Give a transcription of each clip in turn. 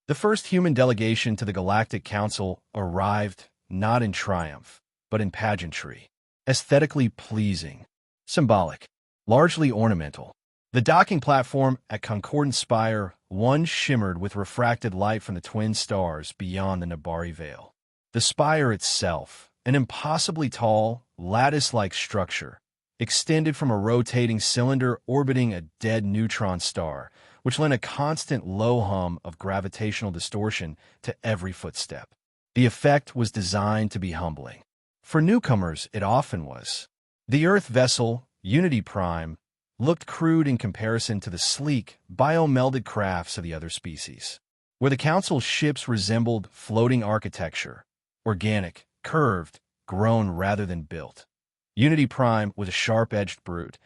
The first human delegation to the Galactic Council arrived not in triumph, but in pageantry. Aesthetically pleasing, symbolic, largely ornamental. The docking platform at Concordant Spire 1 shimmered with refracted light from the twin stars beyond the Nabari Veil. The spire itself, an impossibly tall, lattice-like structure, extended from a rotating cylinder orbiting a dead neutron star, which lent a constant low hum of gravitational distortion to every footstep. The effect was designed to be humbling. For newcomers, it often was. The Earth vessel, Unity Prime, looked crude in comparison to the sleek, biomelded crafts of the other species. Where the Council's ships resembled floating architecture, organic, curved, grown rather than built. Unity Prime was a sharp-edged brute,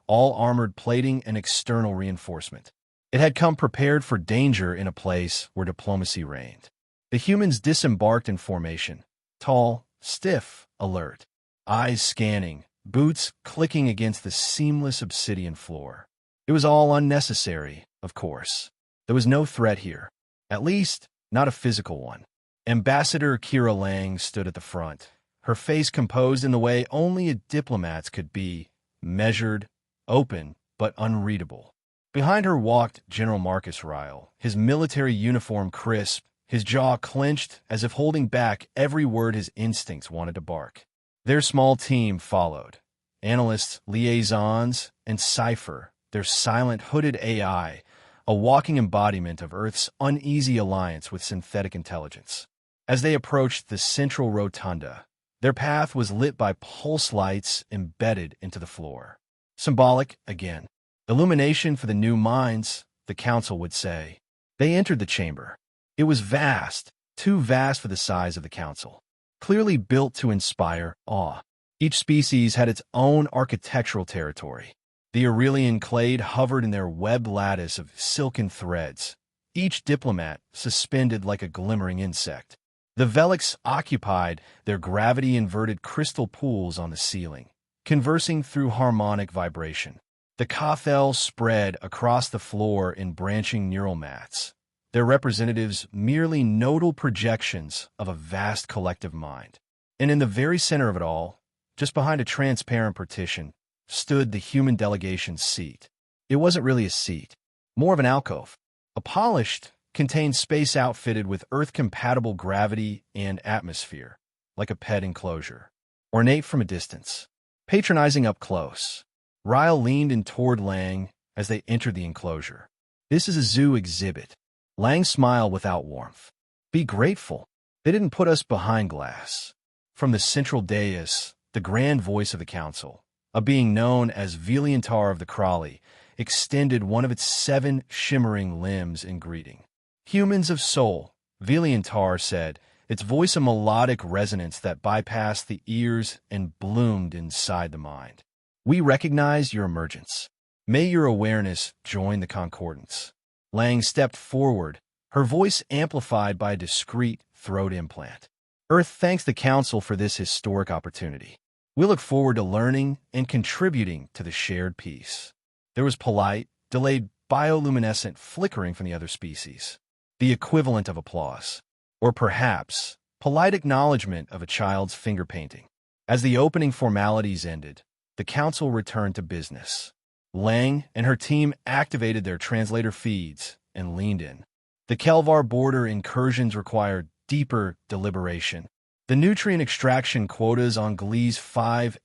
all armored plating and external reinforcement. It had come prepared for danger in a place where diplomacy reigned. The humans disembarked in formation, tall, stiff, alert, eyes scanning, boots clicking against the seamless obsidian floor. It was all unnecessary, of course. There was no threat here, at least not a physical one. Ambassador Kira Lang stood at the front, her face composed in the way only a diplomat's could be, measured, open, but unreadable. Behind her walked General Marcus Ryle, his military uniform crisp, his jaw clenched as if holding back every word his instincts wanted to bark. Their small team followed. Analysts, liaisons, and Scifi, their silent, hooded AI, a walking embodiment of Earth's uneasy alliance with synthetic intelligence. As they approached the central rotunda, their path was lit by pulse lights embedded into the floor. Symbolic, again. Illumination for the new minds, the Council would say. They entered the chamber. It was vast, too vast for the size of the Council. Clearly built to inspire awe. Each species had its own architectural territory. The Aurelian clade hovered in their webbed lattice of silken threads, each diplomat suspended like a glimmering insect. The Veliks occupied their gravity-inverted crystal pools on the ceiling, conversing through harmonic vibration. The Cathel spread across the floor in branching neural mats, their representatives merely nodal projections of a vast collective mind. And in the very center of it all, just behind a transparent partition, stood the human delegation's seat. It wasn't really a seat, more of an alcove. A polished, contained space outfitted with Earth-compatible gravity and atmosphere, like a pet enclosure. Ornate from a distance, patronizing up close. Ryle leaned in toward Lang as they entered the enclosure. This is a zoo exhibit. Lang smiled without warmth. Be grateful. They didn't put us behind glass. From the central dais, the grand voice of the Council, a being known as Veliantar of the Crawley, extended one of its 7 shimmering limbs in greeting. Humans of soul, Veliantar said, its voice a melodic resonance that bypassed the ears and bloomed inside the mind. We recognize your emergence. May your awareness join the concordance. Lang stepped forward, her voice amplified by a discreet throat implant. Earth thanks the Council for this historic opportunity. We look forward to learning and contributing to the shared peace. There was polite, delayed bioluminescent flickering from the other species, the equivalent of applause, or perhaps polite acknowledgement of a child's finger painting. As the opening formalities ended, the Council returned to business. Lang and her team activated their translator feeds and leaned in. The Kelvar border incursions required deeper deliberation. The nutrient extraction quotas on Gliese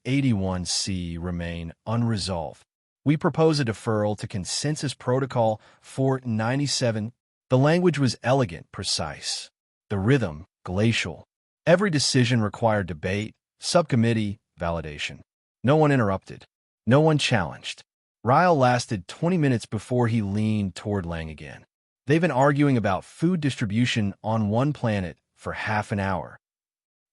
581C remain unresolved. We propose a deferral to Consensus Protocol 497. The language was elegant, precise. The rhythm, glacial. Every decision required debate, subcommittee, validation. No one interrupted. No one challenged. Ryle lasted 20 minutes before he leaned toward Lang again. They've been arguing about food distribution on one planet for half an hour.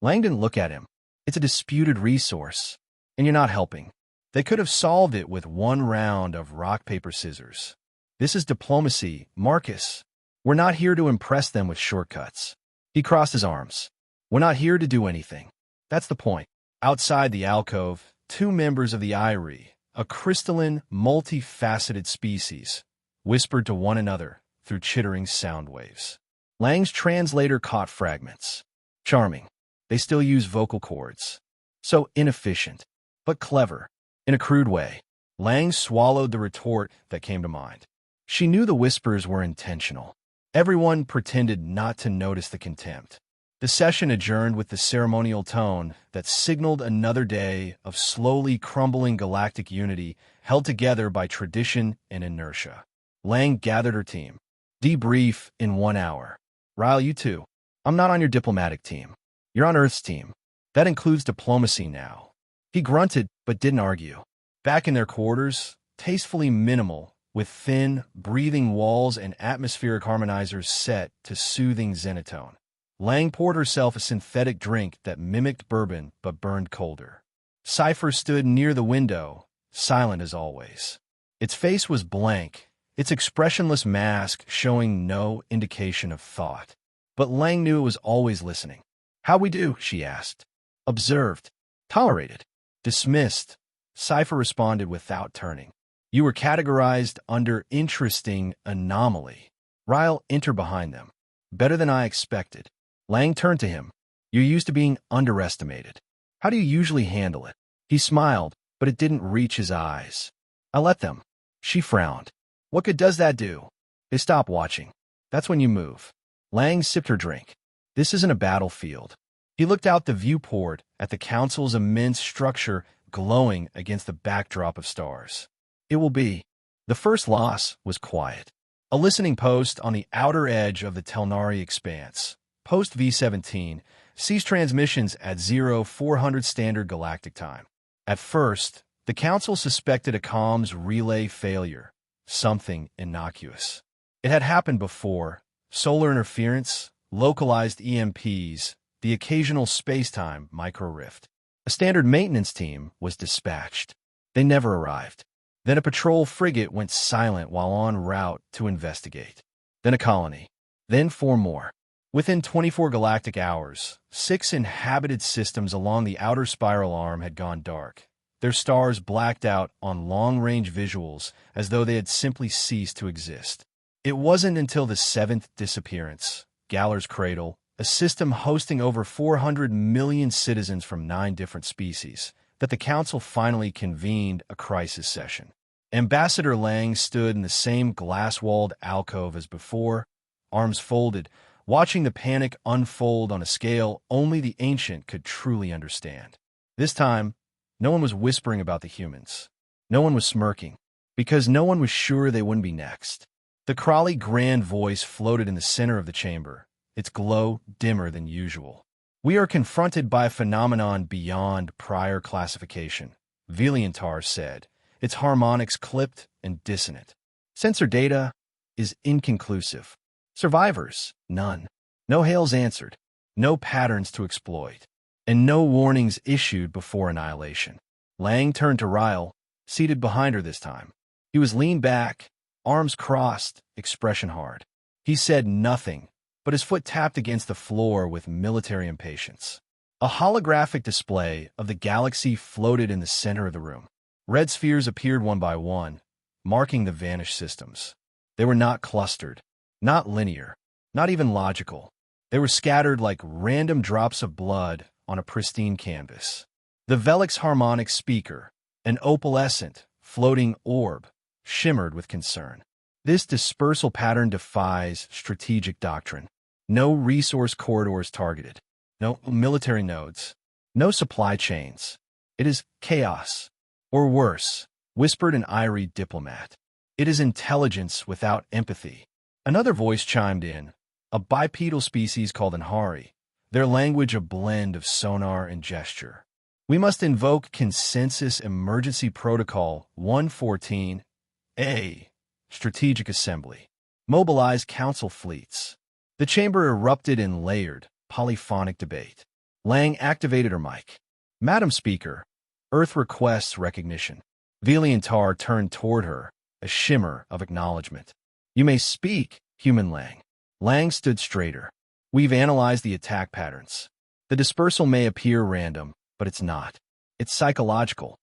Lang didn't look at him. It's a disputed resource, and you're not helping. They could have solved it with one round of rock, paper, scissors. This is diplomacy, Marcus. We're not here to impress them with shortcuts. He crossed his arms. We're not here to do anything. That's the point. Outside the alcove, 2 members of the Irie, a crystalline, multifaceted species, whispered to one another through chittering sound waves. Lang's translator caught fragments. Charming. They still use vocal cords. So inefficient, but clever. In a crude way. Lang swallowed the retort that came to mind. She knew the whispers were intentional. Everyone pretended not to notice the contempt. The session adjourned with the ceremonial tone that signaled another day of slowly crumbling galactic unity held together by tradition and inertia. Lang gathered her team. Debrief in 1 hour. Ryle, you too. I'm not on your diplomatic team. You're on Earth's team. That includes diplomacy now. He grunted, but didn't argue. Back in their quarters, tastefully minimal, with thin, breathing walls and atmospheric harmonizers set to soothing zenitone. Lang poured herself a synthetic drink that mimicked bourbon but burned colder. Scifi stood near the window, silent as always. Its face was blank, its expressionless mask showing no indication of thought. But Lang knew it was always listening. "How we do?" she asked. "Observed. Tolerated. Dismissed." Scifi responded without turning. "You were categorized under interesting anomaly." Ryle entered behind them. "Better than I expected." Lang turned to him. "You're used to being underestimated. How do you usually handle it?" He smiled, but it didn't reach his eyes. "I let them." She frowned. "What good does that do?" "They stop watching. That's when you move." Lang sipped her drink. "This isn't a battlefield." He looked out the viewport at the council's immense structure glowing against the backdrop of stars. "It will be." The first loss was quiet. A listening post on the outer edge of the Telnari expanse. Post V17 ceased transmissions at 0400 Standard Galactic Time. At first, the Council suspected a comms relay failure, something innocuous. It had happened before: solar interference, localized EMPs, the occasional space-time micro-rift. A standard maintenance team was dispatched. They never arrived. Then a patrol frigate went silent while en route to investigate. Then a colony. Then 4 more. Within 24 galactic hours, 6 inhabited systems along the outer spiral arm had gone dark, their stars blacked out on long-range visuals as though they had simply ceased to exist. It wasn't until the 7th disappearance, Galler's Cradle, a system hosting over 400 million citizens from 9 different species, that the Council finally convened a crisis session. Ambassador Lang stood in the same glass-walled alcove as before, arms folded, watching the panic unfold on a scale only the ancient could truly understand. This time, no one was whispering about the humans. No one was smirking, because no one was sure they wouldn't be next. The Crawley grand voice floated in the center of the chamber, its glow dimmer than usual. "We are confronted by a phenomenon beyond prior classification," Viliantar said, its harmonics clipped and dissonant. "Sensor data is inconclusive. Survivors, none. No hails answered, no patterns to exploit, and no warnings issued before annihilation." Lang turned to Ryle, seated behind her this time. He was leaned back, arms crossed, expression hard. He said nothing, but his foot tapped against the floor with military impatience. A holographic display of the galaxy floated in the center of the room. Red spheres appeared one by one, marking the vanished systems. They were not clustered, not linear, not even logical. They were scattered like random drops of blood on a pristine canvas. The Velix harmonic speaker, an opalescent, floating orb, shimmered with concern. This dispersal pattern defies strategic doctrine. No resource corridors targeted. No military nodes. No supply chains. It is chaos. Or worse, whispered an irie diplomat. It is intelligence without empathy. Another voice chimed in, a bipedal species called Anhari, their language a blend of sonar and gesture. "We must invoke Consensus Emergency Protocol 114A, Strategic Assembly. Mobilize Council fleets." The chamber erupted in layered, polyphonic debate. Lang activated her mic. "Madam Speaker, Earth requests recognition." Viliantar turned toward her, a shimmer of acknowledgement. "You may speak, human Lang." Lang stood straighter. "We've analyzed the attack patterns. The dispersal may appear random, but it's not. It's psychological."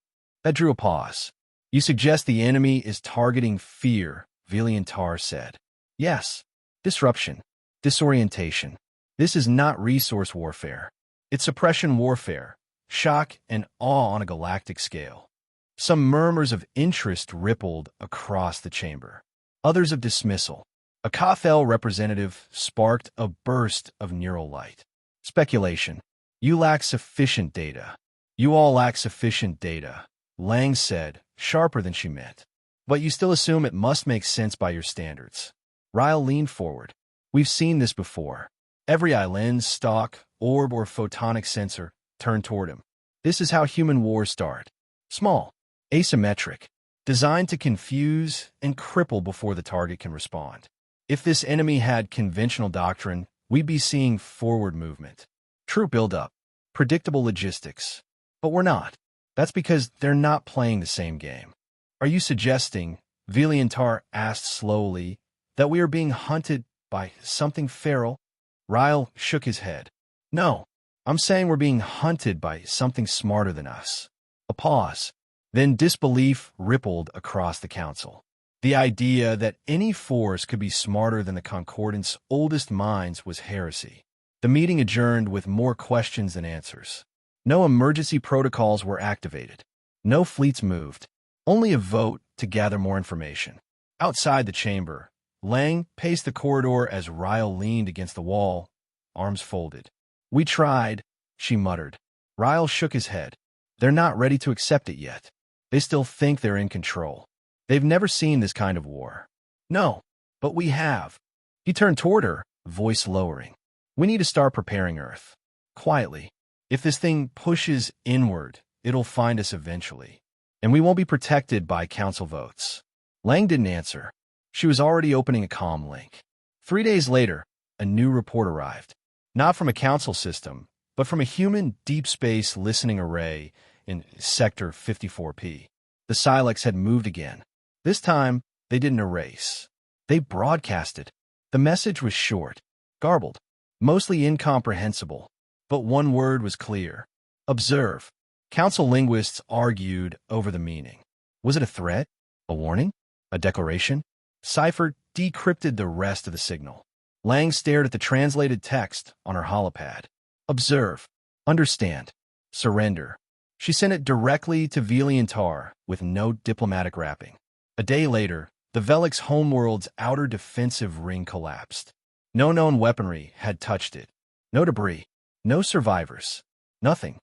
That drew a pause. "You suggest the enemy is targeting fear," Viliantar said. "Yes. Disruption. Disorientation. This is not resource warfare. It's suppression warfare, shock and awe on a galactic scale. Some murmurs of interest rippled across the chamber. Others of dismissal. A Cathel representative sparked a burst of neural light. Speculation. You lack sufficient data. You all lack sufficient data, Lang said, sharper than she meant. But you still assume it must make sense by your standards. Ryle leaned forward. We've seen this before. Every eye lens, stalk, orb, or photonic sensor turned toward him. This is how human wars start. Small, asymmetric, designed to confuse and cripple before the target can respond. If this enemy had conventional doctrine, we'd be seeing forward movement, troop buildup, predictable logistics. But we're not. That's because they're not playing the same game. Are you suggesting, Viliantar asked slowly, that we are being hunted by something feral? Ryle shook his head. No, I'm saying we're being hunted by something smarter than us. A pause. Then disbelief rippled across the council. The idea that any force could be smarter than the Concordant's oldest minds was heresy. The meeting adjourned with more questions than answers. No emergency protocols were activated. No fleets moved. Only a vote to gather more information. Outside the chamber, Lang paced the corridor as Ryle leaned against the wall, arms folded. We tried, she muttered. Ryle shook his head. They're not ready to accept it yet. They still think they're in control. They've never seen this kind of war. No, but we have. He turned toward her, voice lowering. We need to start preparing Earth. Quietly. If this thing pushes inward, it'll find us eventually. And we won't be protected by council votes. Lang didn't answer. She was already opening a comm link. 3 days later, a new report arrived. Not from a council system, but from a human deep space listening array in Sector 54P. The Silex had moved again. This time, they didn't erase. They broadcasted. The message was short, garbled, mostly incomprehensible. But one word was clear. Observe. Council linguists argued over the meaning. Was it a threat? A warning? A declaration? Scifi decrypted the rest of the signal. Lang stared at the translated text on her holopad. Observe. Understand. Surrender. She sent it directly to Viliantar with no diplomatic wrapping. A day later, the Velik's homeworld's outer defensive ring collapsed. No known weaponry had touched it. No debris. No survivors. Nothing.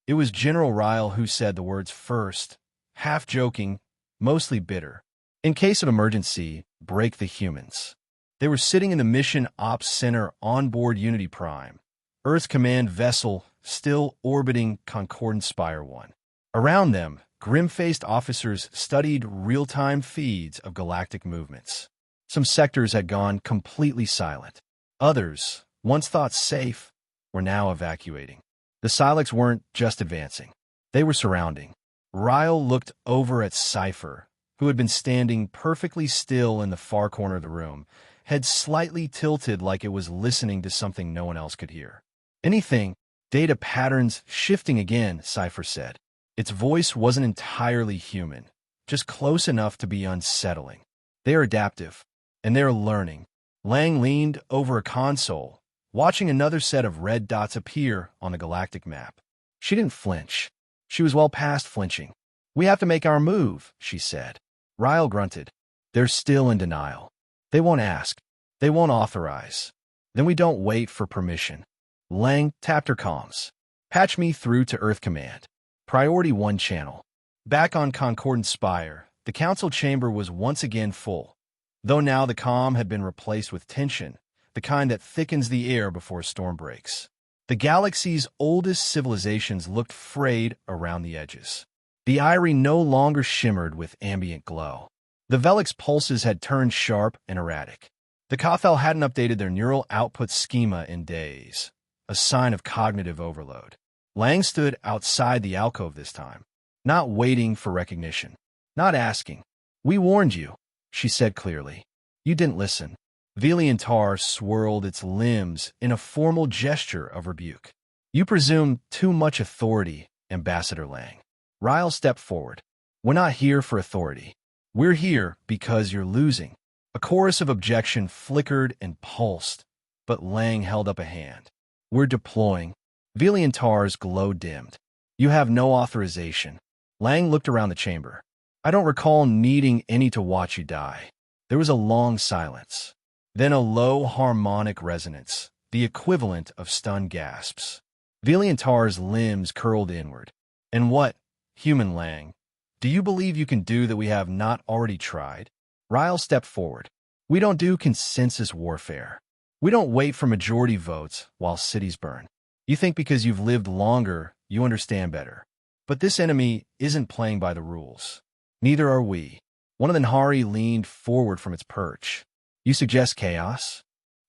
It was General Ryle who said the words first, half joking, mostly bitter. In case of emergency, break the humans. They were sitting in the Mission Ops Center on board Unity Prime, Earth Command vessel still orbiting Concordant Spire 1. Around them, grim-faced officers studied real-time feeds of galactic movements. Some sectors had gone completely silent. Others, once thought safe, were now evacuating. The Silex weren't just advancing. They were surrounding. Ryle looked over at Scifi, who had been standing perfectly still in the far corner of the room, head slightly tilted like it was listening to something no one else could hear. Anything, data patterns shifting again, Scifi said. Its voice wasn't entirely human, just close enough to be unsettling. They are adaptive, and they are learning. Lang leaned over a console, watching another set of red dots appear on the galactic map. She didn't flinch. She was well past flinching. We have to make our move, she said. Ryle grunted. They're still in denial. They won't ask. They won't authorize. Then we don't wait for permission. Lang tapped her comms. Patch me through to Earth Command. Priority 1 channel. Back on Concordant Spire, the council chamber was once again full, though now the comm had been replaced with tension, the kind that thickens the air before a storm breaks. The galaxy's oldest civilizations looked frayed around the edges. The Irie no longer shimmered with ambient glow. The Velik's pulses had turned sharp and erratic. The Cathel hadn't updated their neural output schema in days, a sign of cognitive overload. Lang stood outside the alcove this time, not waiting for recognition, not asking. We warned you, she said clearly. You didn't listen. Viliantar swirled its limbs in a formal gesture of rebuke. You presume too much authority, Ambassador Lang. Ryle stepped forward. We're not here for authority. We're here because you're losing. A chorus of objection flickered and pulsed, but Lang held up a hand. We're deploying. Veliantar's glow dimmed. You have no authorization. Lang looked around the chamber. I don't recall needing any to watch you die. There was a long silence. Then a low harmonic resonance, the equivalent of stunned gasps. Veliantar's limbs curled inward. And what, human Lang, do you believe you can do that we have not already tried? Ryle stepped forward. We don't do consensus warfare. We don't wait for majority votes while cities burn. You think because you've lived longer, you understand better. But this enemy isn't playing by the rules. Neither are we. One of the Nahari leaned forward from its perch. You suggest chaos?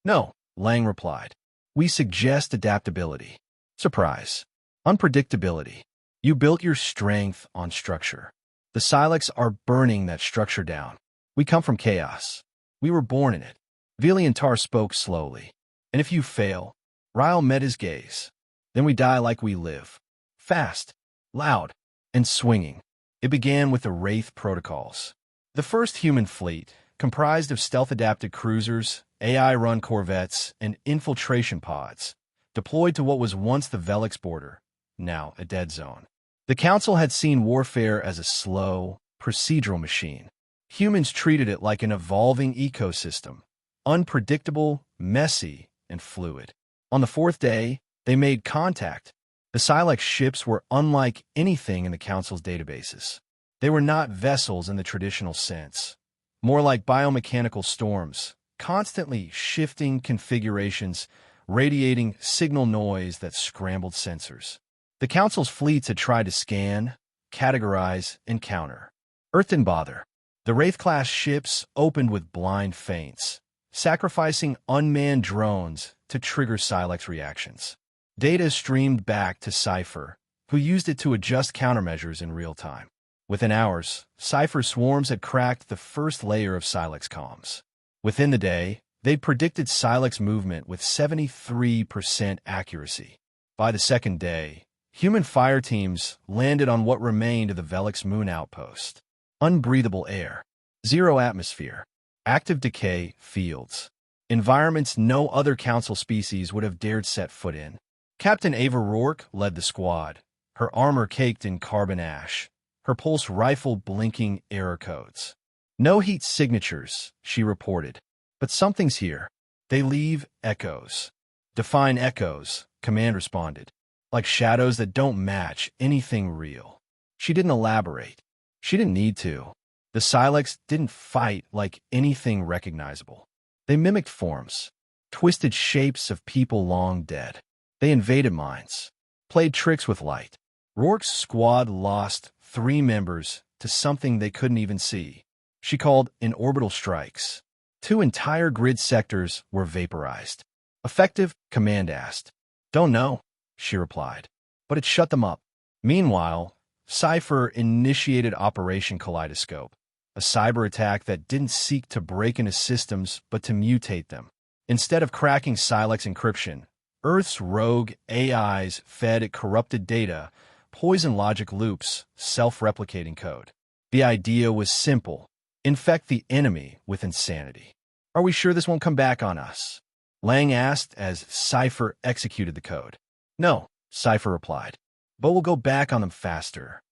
No, Lang replied. We suggest adaptability. Surprise. Unpredictability. You built your strength on structure. The Silex are burning that structure down. We come from chaos. We were born in it. Veliantar spoke slowly. And if you fail, Ryle met his gaze. Then we die like we live. Fast, loud, and swinging. It began with the Wraith protocols. The first human fleet, comprised of stealth-adapted cruisers, AI-run corvettes, and infiltration pods, deployed to what was once the Velix border, now a dead zone. The Council had seen warfare as a slow, procedural machine. Humans treated it like an evolving ecosystem, unpredictable, messy, and fluid. On the fourth day, they made contact. The Silex ships were unlike anything in the Council's databases. They were not vessels in the traditional sense, more like biomechanical storms, constantly shifting configurations, radiating signal noise that scrambled sensors. The Council's fleets had tried to scan, categorize, and counter. Earth didn't bother. The Wraith-class ships opened with blind feints, sacrificing unmanned drones to trigger Silex reactions. Data streamed back to Scifi, who used it to adjust countermeasures in real time. Within hours, Scifi's swarms had cracked the first layer of Silex comms. Within the day, they'd predicted Silex movement with 73% accuracy. By the second day, human fire teams landed on what remained of the Velix moon outpost. Unbreathable air, zero atmosphere, active decay fields, environments no other Council species would have dared set foot in. Captain Ava Rourke led the squad, her armor caked in carbon ash, her pulse rifle blinking error codes. No heat signatures, she reported, but something's here. They leave echoes. Define echoes, Command responded, like shadows that don't match anything real. She didn't elaborate. She didn't need to. The Silex didn't fight like anything recognizable. They mimicked forms, twisted shapes of people long dead. They invaded minds, played tricks with light. Rourke's squad lost 3 members to something they couldn't even see. She called in orbital strikes. 2 entire grid sectors were vaporized. Effective? Command asked. Don't know, she replied. But it shut them up. Meanwhile, Scifi initiated Operation Kaleidoscope, a cyber attack that didn't seek to break into systems but to mutate them. Instead of cracking Silex encryption, Earth's rogue AIs fed it corrupted data, poison logic loops, self-replicating code. The idea was simple. Infect the enemy with insanity. Are we sure this won't come back on us? Lang asked as Scifi executed the code. No, Scifi replied. But we'll go back on them faster.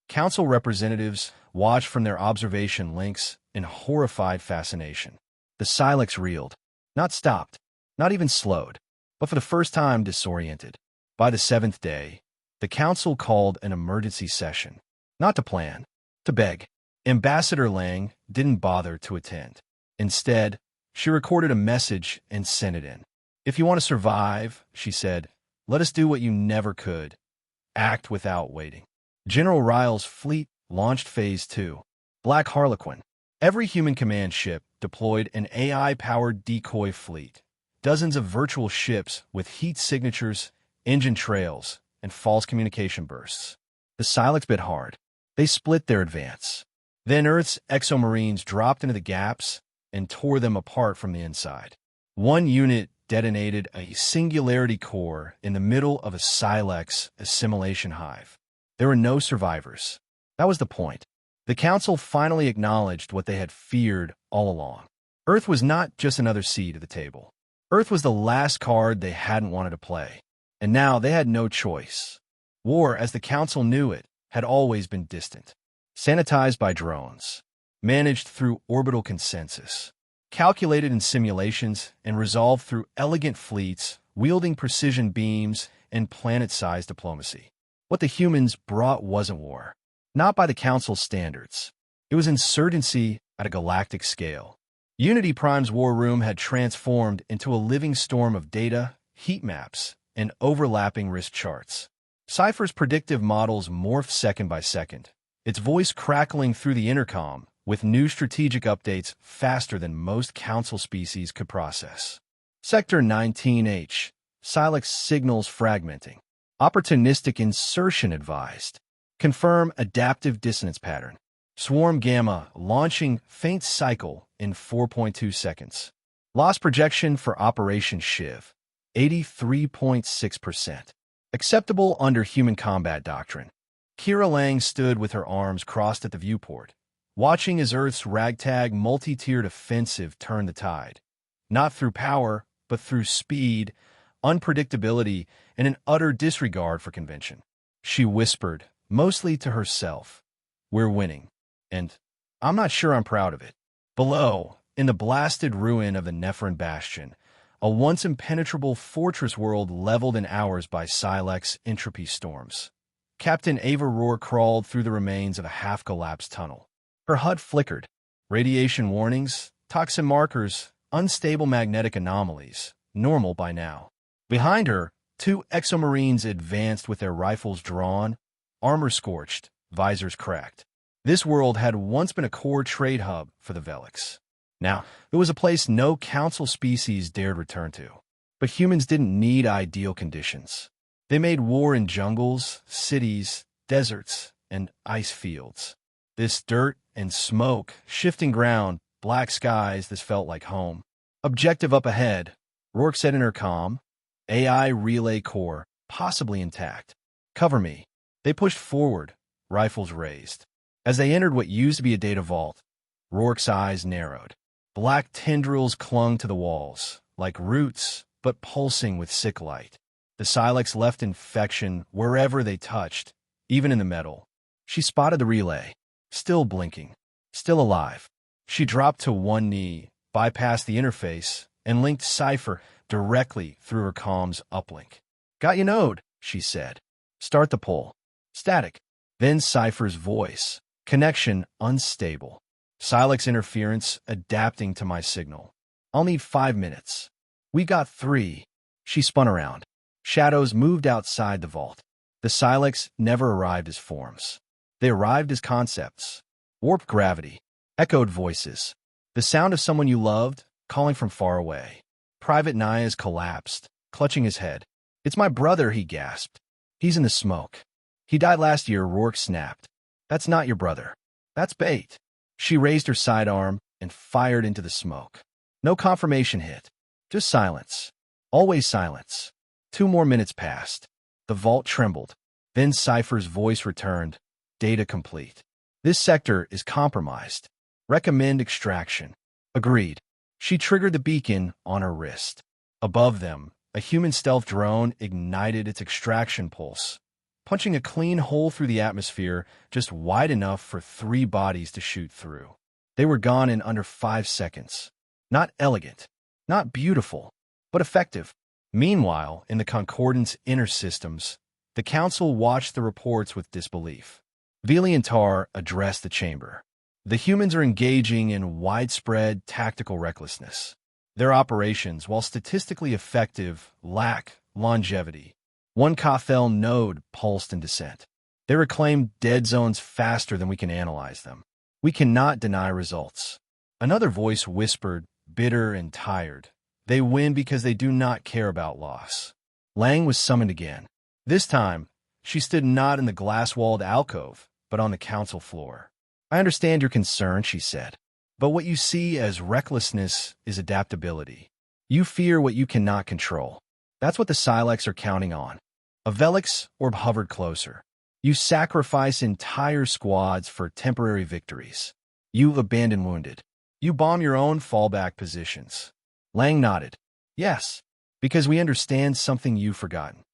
Council representatives watched from their observation links in horrified fascination. The Silex reeled, not stopped, not even slowed, but for the first time disoriented. By the 7th day, the Council called an emergency session. Not to plan, to beg. Ambassador Lang didn't bother to attend. Instead, she recorded a message and sent it in. If you want to survive, she said, let us do what you never could. Act without waiting. General Ryle's fleet launched Phase 2. Black Harlequin. Every human command ship deployed an AI-powered decoy fleet. Dozens of virtual ships with heat signatures, engine trails, and false communication bursts. The Silex bit hard. They split their advance. Then Earth's exo-marines dropped into the gaps and tore them apart from the inside. One unit detonated a singularity core in the middle of a Silex assimilation hive. There were no survivors. That was the point. The Council finally acknowledged what they had feared all along. Earth was not just another seat at the table. Earth was the last card they hadn't wanted to play, and now they had no choice. War, as the Council knew it, had always been distant, sanitized by drones, managed through orbital consensus, calculated in simulations, and resolved through elegant fleets wielding precision beams and planet-sized diplomacy. What the humans brought wasn't war, not by the Council's standards. It was insurgency at a galactic scale. Unity Prime's war room had transformed into a living storm of data, heat maps, and overlapping risk charts. Cypher's predictive models morphed second by second, its voice crackling through the intercom with new strategic updates faster than most Council species could process. Sector 19H, Silex signals fragmenting. Opportunistic insertion advised. Confirm adaptive dissonance pattern. Swarm Gamma launching Feints cycle in 4.2 seconds. Loss projection for Operation Shiv, 83.6%. Acceptable under human combat doctrine. Kira Lang stood with her arms crossed at the viewport, watching as Earth's ragtag multi-tiered offensive turned the tide. Not through power, but through speed, unpredictability, and an utter disregard for convention. She whispered, mostly to herself, "We're winning. And I'm not sure I'm proud of it." Below, in the blasted ruin of the Nephrin Bastion, a once impenetrable fortress world leveled in hours by Silex entropy storms, Captain Ava Rohr crawled through the remains of a half-collapsed tunnel. Her HUD flickered. Radiation warnings, toxin markers, unstable magnetic anomalies, normal by now. Behind her, two exo-marines advanced with their rifles drawn, armor scorched, visors cracked. This world had once been a core trade hub for the Velix. Now, it was a place no Council species dared return to. But humans didn't need ideal conditions. They made war in jungles, cities, deserts, and ice fields. This dirt and smoke, shifting ground, black skies, this felt like home. Objective up ahead, Rourke said in her comm. AI relay core, possibly intact. Cover me. They pushed forward, rifles raised. As they entered what used to be a data vault, Rourke's eyes narrowed. Black tendrils clung to the walls, like roots, but pulsing with sick light. The Silex left infection wherever they touched, even in the metal. She spotted the relay, still blinking, still alive. She dropped to one knee, bypassed the interface, and linked Cipher directly through her comm's uplink. "Got you node," she said. "Start the pull." Static. Then Cipher's voice. Connection unstable. Silex interference adapting to my signal. "I'll need 5 minutes." "We got 3. She spun around. Shadows moved outside the vault. The Silex never arrived as forms. They arrived as concepts. Warped gravity. Echoed voices. The sound of someone you loved, calling from far away. Private Nayas collapsed, clutching his head. "It's my brother," he gasped. "He's in the smoke. He died last year," Rourke snapped. "That's not your brother. That's bait." She raised her sidearm and fired into the smoke. No confirmation hit. Just silence. Always silence. 2 more minutes passed. The vault trembled. Then Cipher's voice returned. "Data complete. This sector is compromised. Recommend extraction." Agreed. She triggered the beacon on her wrist. Above them, a human stealth drone ignited its extraction pulse, punching a clean hole through the atmosphere just wide enough for 3 bodies to shoot through. They were gone in under 5 seconds. Not elegant, not beautiful, but effective. Meanwhile, in the Concordance inner systems, the Council watched the reports with disbelief. Vili and Tar addressed the chamber. "The humans are engaging in widespread tactical recklessness. Their operations, while statistically effective, lack longevity." One Cathel node pulsed in dissent. "They reclaim dead zones faster than we can analyze them. We cannot deny results." Another voice whispered, bitter and tired. "They win because they do not care about loss." Lang was summoned again. This time, she stood not in the glass-walled alcove, but on the Council floor. "I understand your concern," she said. "But what you see as recklessness is adaptability. You fear what you cannot control. That's what the Silex are counting on." A Velix orb hovered closer. "You sacrifice entire squads for temporary victories. You abandon wounded. You bomb your own fallback positions." Lang nodded. Yes, because we understand something you've forgotten.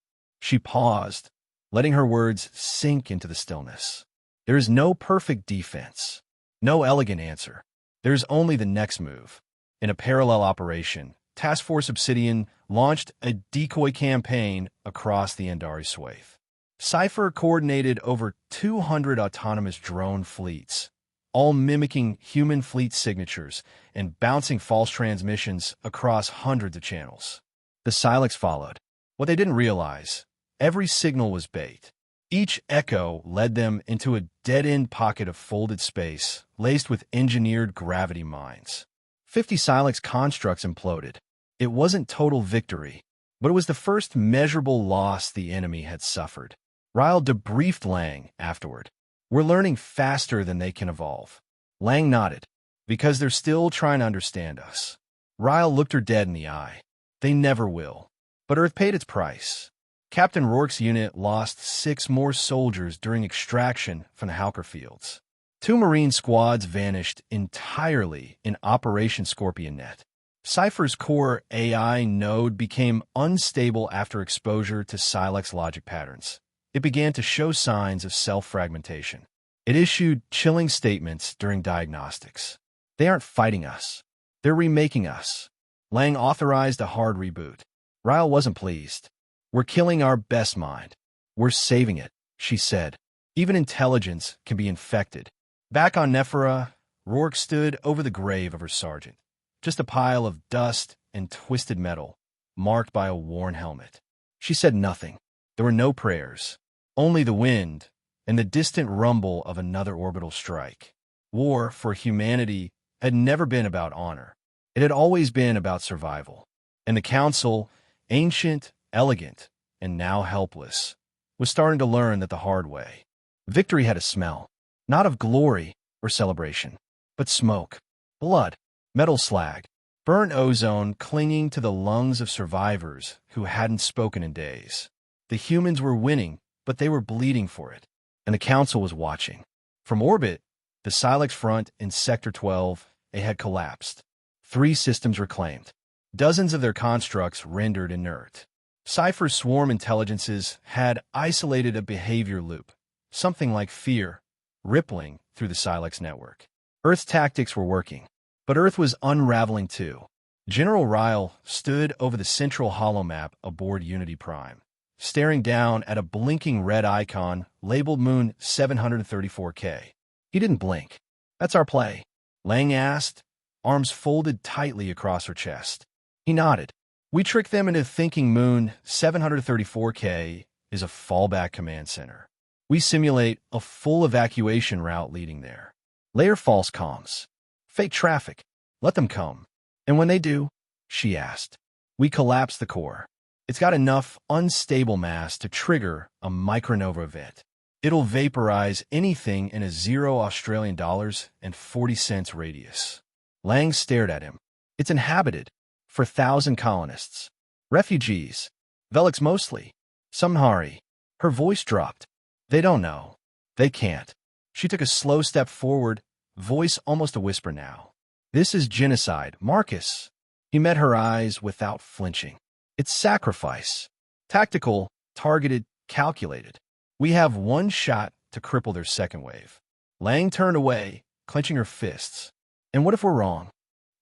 She paused, letting her words sink into the stillness. There is no perfect defense, no elegant answer. There's only the next move. In a parallel operation, Task Force Obsidian launched a decoy campaign across the Andari Swathe. Scifi coordinated over 200 autonomous drone fleets, all mimicking human fleet signatures and bouncing false transmissions across hundreds of channels. The Silex followed. What they didn't realize, every signal was bait. Each echo led them into a dead-end pocket of folded space, laced with engineered gravity mines. 50 Silex constructs imploded. It wasn't total victory, but it was the first measurable loss the enemy had suffered. Ryle debriefed Lang afterward. We're learning faster than they can evolve. Lang nodded. Because they're still trying to understand us. Ryle looked her dead in the eye. They never will. But Earth paid its price. Captain Rourke's unit lost 6 more soldiers during extraction from the Howker fields. 2 Marine squads vanished entirely in Operation Scorpion Net. Cypher's core AI node became unstable after exposure to Silex logic patterns. It began to show signs of self-fragmentation. It issued chilling statements during diagnostics. They aren't fighting us. They're remaking us. Lang authorized a hard reboot. Ryle wasn't pleased. We're killing our best mind. We're saving it, she said. Even intelligence can be infected. Back on Nephra, Rourke stood over the grave of her sergeant. Just a pile of dust and twisted metal, marked by a worn helmet. She said nothing. There were no prayers. Only the wind and the distant rumble of another orbital strike. War for humanity had never been about honor. It had always been about survival. And the Council, ancient, elegant, and now helpless, was starting to learn that the hard way. Victory had a smell, not of glory or celebration, but smoke, blood, metal slag, burnt ozone clinging to the lungs of survivors who hadn't spoken in days. The humans were winning, but they were bleeding for it, and the Council was watching. From orbit, the Silex front in Sector 12 had collapsed. 3 systems reclaimed. Dozens of their constructs rendered inert. Cypher's swarm intelligences had isolated a behavior loop, something like fear, rippling through the Silex network. Earth's tactics were working, but Earth was unraveling too. General Ryle stood over the central holomap aboard Unity Prime, staring down at a blinking red icon labeled Moon 734K. He didn't blink. That's our play, Lang asked, arms folded tightly across her chest. He nodded. We tricked them into thinking Moon 734K is a fallback command center. We simulate a full evacuation route leading there. Layer false comms. Fake traffic. Let them come. And when they do, she asked, we collapse the core. It's got enough unstable mass to trigger a micronova event. It'll vaporize anything in a $0 radius. Lang stared at him. It's inhabited. For 1,000 colonists. Refugees. Velix mostly. Samhari. Her voice dropped. They don't know. They can't. She took a slow step forward, voice almost a whisper now. This is genocide, Marcus. He met her eyes without flinching. It's sacrifice. Tactical, targeted, calculated. We have one shot to cripple their second wave. Lang turned away, clenching her fists. And what if we're wrong?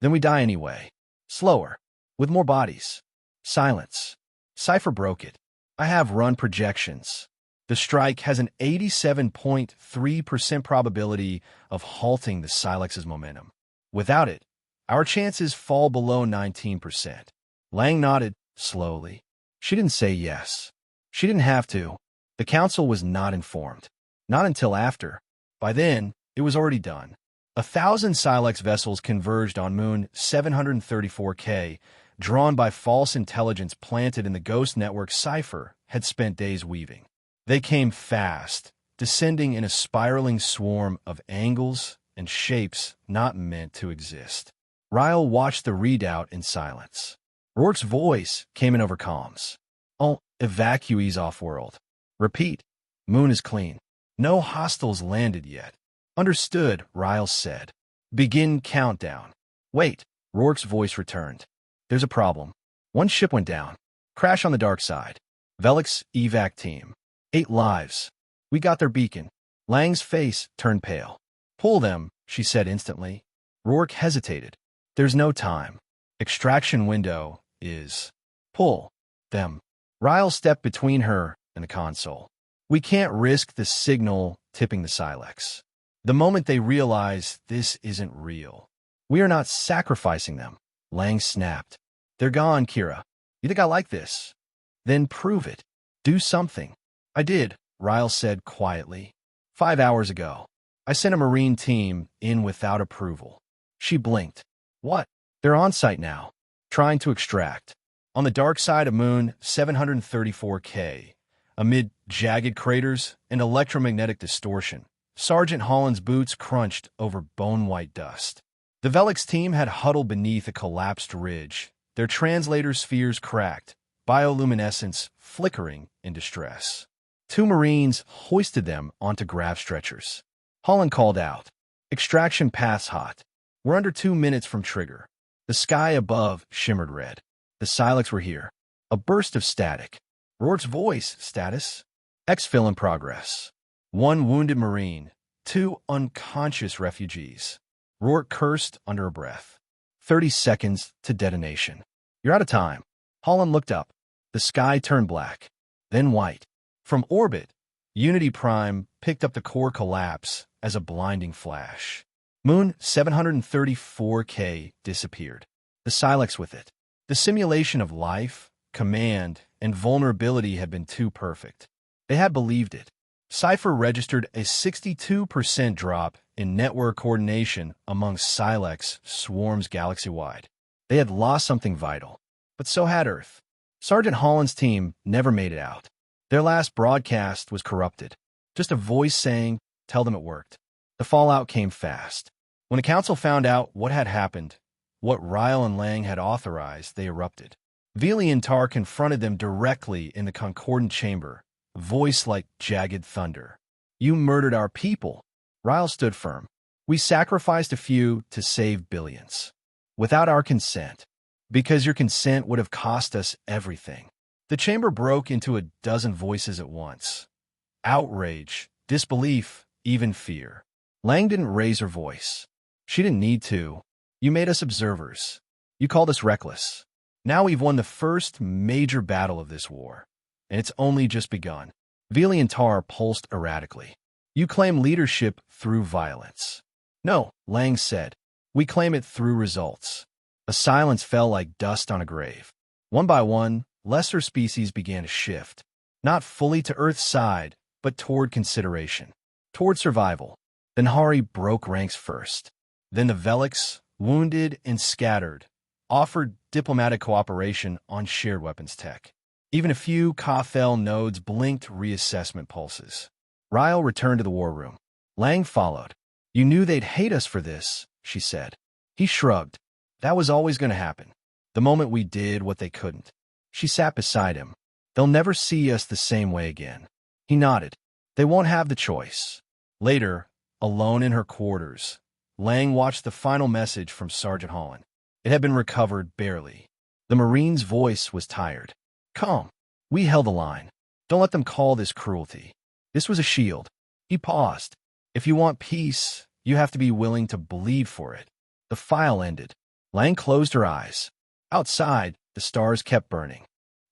Then we die anyway. Slower. With more bodies. Silence. Cypher broke it. I have run projections. The strike has an 87.3% probability of halting the Silex's momentum. Without it, our chances fall below 19%. Lang nodded slowly. She didn't say yes. She didn't have to. The Council was not informed. Not until after. By then, it was already done. 1,000 Silex vessels converged on Moon 734K, drawn by false intelligence planted in the ghost network Cypher had spent days weaving. They came fast, descending in a spiraling swarm of angles and shapes not meant to exist. Ryle watched the readout in silence. Rourke's voice came in over comms. All evacuees off-world. Repeat. Moon is clean. No hostiles landed yet. Understood, Ryle said. Begin countdown. Wait, Rourke's voice returned. There's a problem. One ship went down. Crash on the dark side. Velik's evac team. 8 lives. We got their beacon. Lang's face turned pale. Pull them, she said instantly. Rourke hesitated. There's no time. Extraction window is. Pull them. Ryle stepped between her and the console. We can't risk the signal tipping the Silex. The moment they realize this isn't real. We are not sacrificing them. Lang snapped. They're gone, Kira. You think I like this? Then prove it. Do something. I did, Ryle said quietly. 5 hours ago. I sent a Marine team in without approval. She blinked. What? They're on site now. Trying to extract. On the dark side of Moon 734K, amid jagged craters and electromagnetic distortion, Sergeant Holland's boots crunched over bone-white dust. The Velik's team had huddled beneath a collapsed ridge, their translator spheres cracked, bioluminescence flickering in distress. 2 Marines hoisted them onto grav stretchers. Holland called out, "Extraction path's hot. We're under 2 minutes from trigger." The sky above shimmered red. The Silex were here. A burst of static. Rourke's voice, status. Exfil in progress. 1 wounded Marine. 2 unconscious refugees. Rourke cursed under a breath. 30 seconds to detonation. You're out of time. Holland looked up. The sky turned black, then white. From orbit, Unity Prime picked up the core collapse as a blinding flash. Moon 734K disappeared. The Silex with it. The simulation of life, command, and vulnerability had been too perfect. They had believed it. Scifi registered a 62% drop in network coordination among Silex swarms galaxy-wide. They had lost something vital, but so had Earth. Sergeant Holland's team never made it out. Their last broadcast was corrupted. Just a voice saying, "Tell them it worked." The fallout came fast. When the Council found out what had happened, what Ryle and Lang had authorized, they erupted. Vili and Tar confronted them directly in the concordant chamber, voice like jagged thunder. "You murdered our people." Ryle stood firm. "We sacrificed a few to save billions. Without our consent. Because your consent would have cost us everything." The chamber broke into a dozen voices at once. Outrage, disbelief, even fear. Lang didn't raise her voice. She didn't need to. "You made us observers. You called us reckless. Now we've won the first major battle of this war, and it's only just begun." Vili and Tar pulsed erratically. "You claim leadership through violence." "No," Lang said. "We claim it through results." A silence fell like dust on a grave. One by one, lesser species began to shift, not fully to Earth's side, but toward consideration, toward survival. The Nahari broke ranks first. Then the Veliks, wounded and scattered, offered diplomatic cooperation on shared weapons tech. Even a few Kathel nodes blinked reassessment pulses. Ryle returned to the war room. Lang followed. "You knew they'd hate us for this," she said. He shrugged. "That was always going to happen. The moment we did what they couldn't." She sat beside him. "They'll never see us the same way again." He nodded. "They won't have the choice." Later, alone in her quarters, Lang watched the final message from Sergeant Holland. It had been recovered barely. The Marine's voice was tired. "Calm. We held the line. Don't let them call this cruelty. This was a shield." He paused. "If you want peace, you have to be willing to bleed for it." The file ended. Lang closed her eyes. Outside, the stars kept burning.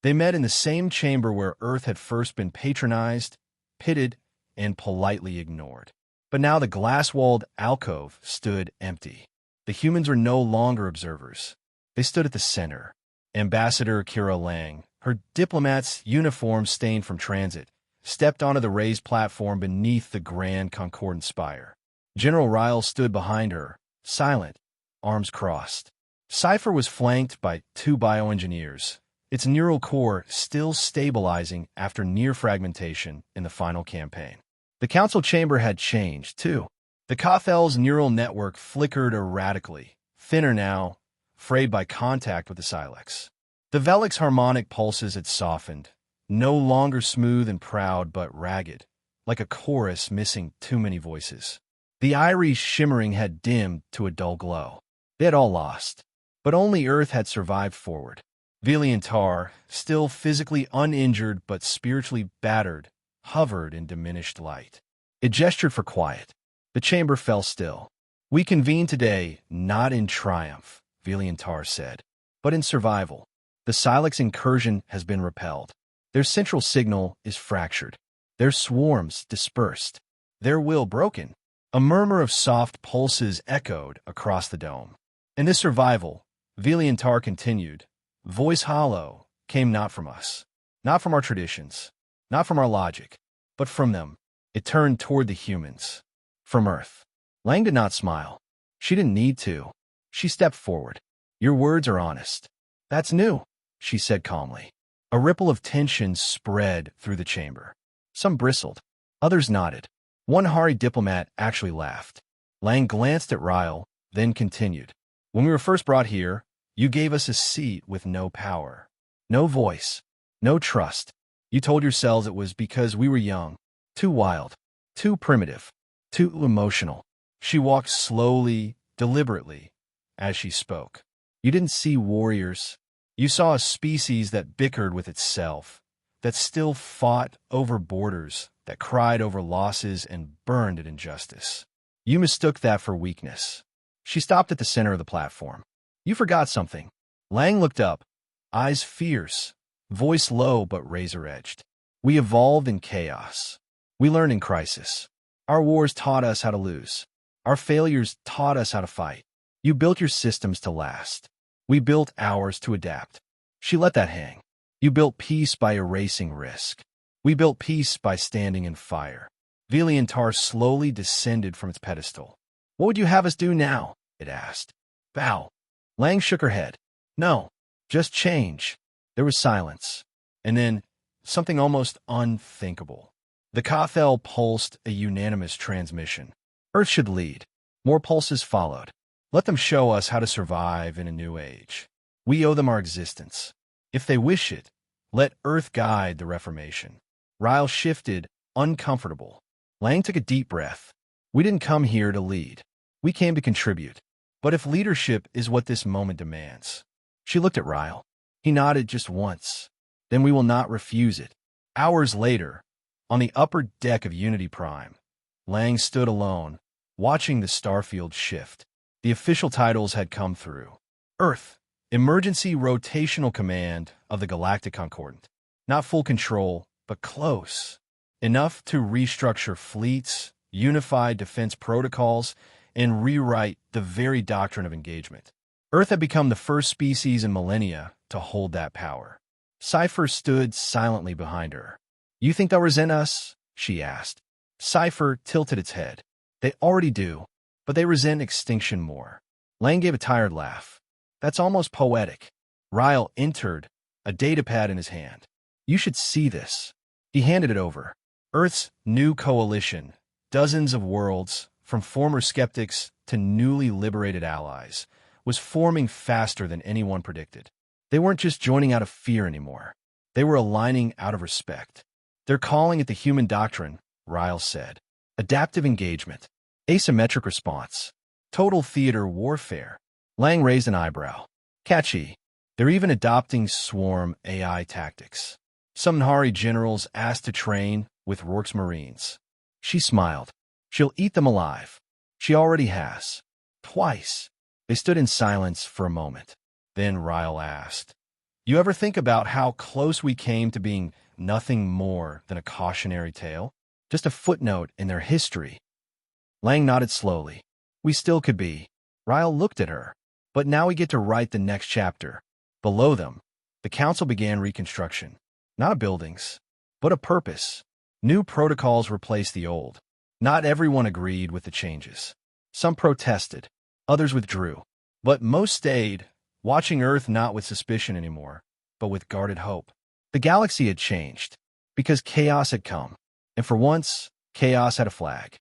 They met in the same chamber where Earth had first been patronized, pitted, and politely ignored. But now the glass-walled alcove stood empty. The humans were no longer observers. They stood at the center. Ambassador Kira Lang, her diplomat's uniform stained from transit, stepped onto the raised platform beneath the grand concordant spire. General Ryle stood behind her, silent, arms crossed. Scifi was flanked by 2 bioengineers, its neural core still stabilizing after near fragmentation in the final campaign. The council chamber had changed, too. The Kothel's neural network flickered erratically, thinner now, frayed by contact with the Silex. The Velik's harmonic pulses had softened, no longer smooth and proud but ragged, like a chorus missing too many voices. The Irie's shimmering had dimmed to a dull glow. They had all lost, but only Earth had survived forward. Viliantar, still physically uninjured but spiritually battered, hovered in diminished light. It gestured for quiet. The chamber fell still. "We convene today not in triumph," Viliantar said, "but in survival. The Silex incursion has been repelled. Their central signal is fractured. Their swarms dispersed. Their will broken." A murmur of soft pulses echoed across the dome. "In this survival," Viliantar continued, "voice hollow came not from us, not from our traditions, not from our logic, but from them." It turned toward the humans. From Earth. Lang did not smile. She didn't need to. She stepped forward. "Your words are honest." "That's new," she said calmly. A ripple of tension spread through the chamber. Some bristled. Others nodded. One Hari diplomat actually laughed. Lang glanced at Ryle, then continued. "When we were first brought here, you gave us a seat with no power, no voice, no trust. You told yourselves it was because we were young, too wild, too primitive, too emotional." She walked slowly, deliberately, as she spoke. "You didn't see warriors. You saw a species that bickered with itself, that still fought over borders, that cried over losses and burned at injustice. You mistook that for weakness." She stopped at the center of the platform. "You forgot something." Lang looked up, eyes fierce, voice low but razor-edged. "We evolved in chaos. We learned in crisis. Our wars taught us how to lose. Our failures taught us how to fight. You built your systems to last. We built ours to adapt." She let that hang. "You built peace by erasing risk. We built peace by standing in fire." Viliantar slowly descended from its pedestal. "What would you have us do now?" it asked. "Bow." Lang shook her head. "No, just change." There was silence. And then, something almost unthinkable. The Kothel pulsed a unanimous transmission. Earth should lead. More pulses followed. "Let them show us how to survive in a new age. We owe them our existence. If they wish it, let Earth guide the reformation." Ryle shifted, uncomfortable. Lang took a deep breath. "We didn't come here to lead. We came to contribute. But if leadership is what this moment demands..." She looked at Ryle. He nodded just once. "Then we will not refuse it." Hours later, on the upper deck of Unity Prime, Lang stood alone, watching the starfield shift. The official titles had come through. Earth, Emergency Rotational Command of the Galactic Concordant. Not full control, but close. Enough to restructure fleets, unify defense protocols, and rewrite the very doctrine of engagement. Earth had become the first species in millennia to hold that power. Scifi stood silently behind her. "You think they'll resent us?" she asked. Scifi tilted its head. "They already do, but they resent extinction more." Lang gave a tired laugh. "That's almost poetic." Ryle entered, a datapad in his hand. "You should see this." He handed it over. Earth's new coalition, dozens of worlds, from former skeptics to newly liberated allies, was forming faster than anyone predicted. They weren't just joining out of fear anymore. They were aligning out of respect. "They're calling it the human doctrine," Ryle said. "Adaptive engagement. Asymmetric response. Total theater warfare." Lang raised an eyebrow. "Catchy. They're even adopting swarm AI tactics. Some Nahari generals asked to train with Rourke's Marines." She smiled. "She'll eat them alive." "She already has. Twice." They stood in silence for a moment. Then Ryle asked, "You ever think about how close we came to being nothing more than a cautionary tale? Just a footnote in their history?" Lang nodded slowly. "We still could be." Ryle looked at her. "But now we get to write the next chapter." Below them, the council began reconstruction. Not of buildings, but a purpose. New protocols replaced the old. Not everyone agreed with the changes. Some protested, others withdrew. But most stayed, watching Earth not with suspicion anymore, but with guarded hope. The galaxy had changed, because chaos had come. And for once, chaos had a flag.